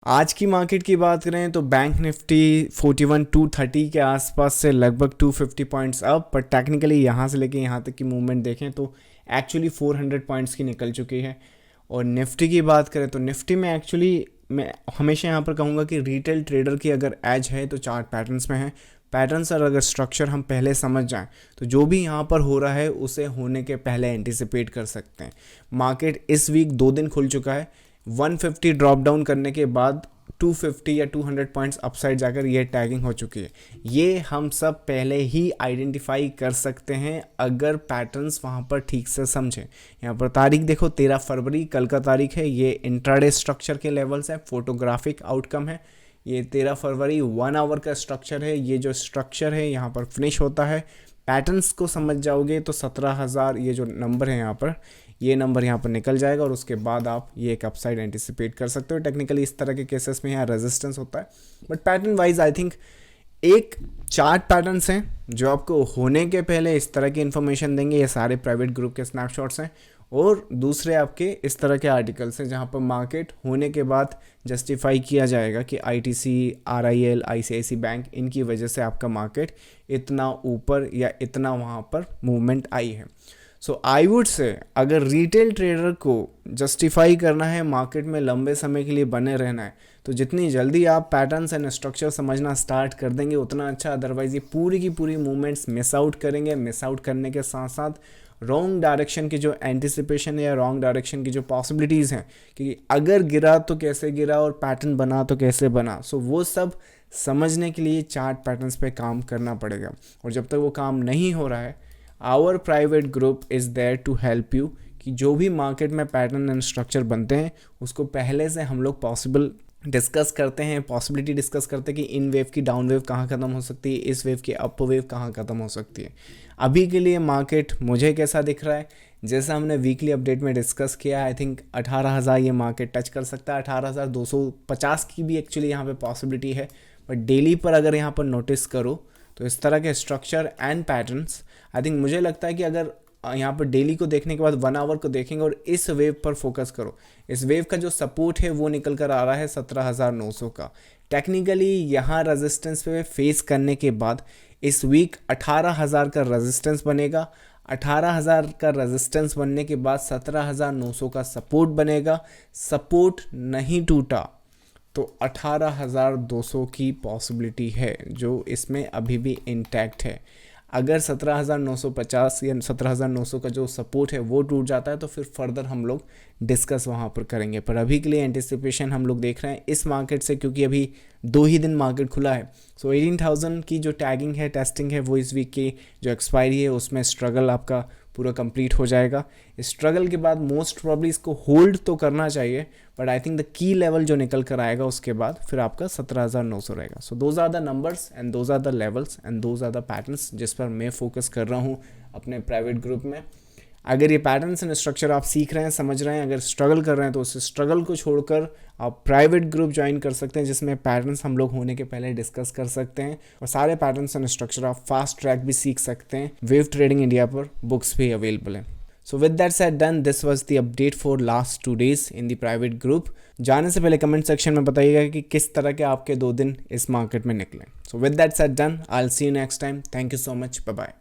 आज की मार्केट की बात करें तो बैंक निफ्टी 41,230 के आसपास से लगभग 250 पॉइंट्स अप, पर टेक्निकली यहाँ से लेके यहाँ तक की मूवमेंट देखें तो एक्चुअली 400 पॉइंट्स की निकल चुकी है। और निफ्टी की बात करें तो निफ्टी में एक्चुअली मैं हमेशा यहाँ पर कहूँगा कि रिटेल ट्रेडर की अगर एज है तो चार्ट पैटर्न्स में है। पैटर्न्स और अगर स्ट्रक्चर हम पहले समझ जाएं तो जो भी यहाँ पर हो रहा है उसे होने के पहले एंटिसिपेट कर सकते हैं। मार्केट इस वीक 2 दिन खुल चुका है, 150 ड्रॉप डाउन करने के बाद 250 या 200 पॉइंट्स अपसाइड जाकर ये टैगिंग हो चुकी है। ये हम सब पहले ही आइडेंटिफाई कर सकते हैं अगर पैटर्न्स वहाँ पर ठीक से समझें। यहाँ पर तारीख देखो 13 फरवरी कल का तारीख है। ये इंट्राडे स्ट्रक्चर के लेवल्स है, फोटोग्राफिक आउटकम है। ये 13 फरवरी 1 आवर का स्ट्रक्चर है। ये जो स्ट्रक्चर है यहाँ पर फिनिश होता है। पैटर्न्स को समझ जाओगे तो 17,000 ये जो नंबर है यहाँ पर, ये नंबर यहाँ पर निकल जाएगा और उसके बाद आप ये एक अपसाइड एंटिसिपेट कर सकते हो। टेक्निकली इस तरह के केसेस में यहाँ रेजिस्टेंस होता है, but pattern wise I think एक चार्ट पैटर्न्स हैं जो आपको होने के पहले इस तरह की इन्फॉर्मेशन देंगे। ये सारे प्राइवेट ग्रुप के स्नैपशॉट्स हैं। और दूसरे आपके इस तरह के आर्टिकल्स हैं जहाँ पर मार्केट होने के बाद जस्टिफाई किया जाएगा कि आईटीसी, आरआईएल, आईसीआईसी बैंक, इनकी वजह से आपका मार्केट इतना ऊपर या इतना वहाँ पर मूवमेंट आई है। सो आई वुड से अगर रिटेल ट्रेडर को जस्टिफाई करना है, मार्केट में लंबे समय के लिए बने रहना है, तो जितनी जल्दी आप पैटर्न्स एंड स्ट्रक्चर समझना स्टार्ट कर देंगे उतना अच्छा। अदरवाइज ये पूरी की पूरी मूवमेंट्स मिस आउट करेंगे। मिस आउट करने के साथ साथ रॉन्ग डायरेक्शन की जो एंटिसिपेशन है या रॉन्ग डायरेक्शन की जो पॉसिबिलिटीज़ हैं कि अगर गिरा तो कैसे गिरा और पैटर्न बना तो कैसे बना, सो वो सब समझने के लिए चार्ट पैटर्न्स पे काम करना पड़ेगा। और जब तक वो काम नहीं हो रहा है, our private group is there to help you कि जो भी मार्केट में पैटर्न एंड स्ट्रक्चर बनते हैं उसको पहले से हम लोग पॉसिबल डिस्कस करते हैं, पॉसिबिलिटी डिस्कस करते हैं कि इन वेव की डाउन वेव कहाँ ख़त्म हो सकती है, इस वेव की अप वेव कहाँ ख़त्म हो सकती है। अभी के लिए मार्केट मुझे कैसा दिख रहा है, जैसा हमने वीकली अपडेट में डिस्कस किया, आई थिंक 18,000 ये मार्केट टच कर सकता है। 18,250 की भी एक्चुअली यहाँ पे पॉसिबिलिटी है। बट डेली पर अगर यहाँ पर नोटिस करो तो इस तरह के structure and patterns, I think मुझे लगता है कि अगर यहाँ पर डेली को देखने के बाद 1 आवर को देखेंगे और इस वेव पर फोकस करो, इस वेव का जो सपोर्ट है वो निकल कर आ रहा है 17,900 का। टेक्निकली यहाँ रेजिस्टेंस पे फेस करने के बाद इस वीक 18,000 का रेजिस्टेंस बनेगा। 18,000 का रेजिस्टेंस बनने के बाद 17,900 का सपोर्ट बनेगा। सपोर्ट नहीं टूटा तो 18,200 की पॉसिबिलिटी है जो इसमें अभी भी इंटैक्ट है। अगर 17,950 या 17,900 का जो सपोर्ट है वो टूट जाता है तो फिर फर्दर हम लोग डिस्कस वहाँ पर करेंगे। पर अभी के लिए एंटिसिपेशन हम लोग देख रहे हैं इस मार्केट से, क्योंकि अभी 2 ही दिन मार्केट खुला है। सो 18,000 की जो टैगिंग है, टेस्टिंग है, वो इस वीक की जो एक्सपायरी है उसमें स्ट्रगल आपका पूरा कंप्लीट हो जाएगा। इस स्ट्रगल के बाद मोस्ट प्रॉब्ली इसको होल्ड तो करना चाहिए, but I think the key level जो निकल कर आएगा उसके बाद फिर आपका 17,900 रहेगा। So those are the numbers and those are the levels and those are the patterns जिस पर मैं फोकस कर रहा हूँ अपने प्राइवेट ग्रुप में। अगर ये पैटर्न्स एंड स्ट्रक्चर आप सीख रहे हैं, समझ रहे हैं, अगर स्ट्रगल कर रहे हैं तो उस स्ट्रगल को छोड़कर आप प्राइवेट ग्रुप ज्वाइन कर सकते हैं जिसमें पैटर्न्स हम लोग होने के पहले डिस्कस कर सकते हैं और सारे पैटर्न्स एंड स्ट्रक्चर आप फास्ट ट्रैक भी सीख सकते हैं। वेव ट्रेडिंग इंडिया पर बुक्स भी अवेलेबल हैं। So with that said done, this was the update for last 2 days in the private group. जाने से पहले कमेंट सेक्शन में बताइएगा कि किस तरह के आपके 2 दिन इस मार्केट में निकले। So with that said done, I'll see you next time. Thank you so much. Bye bye.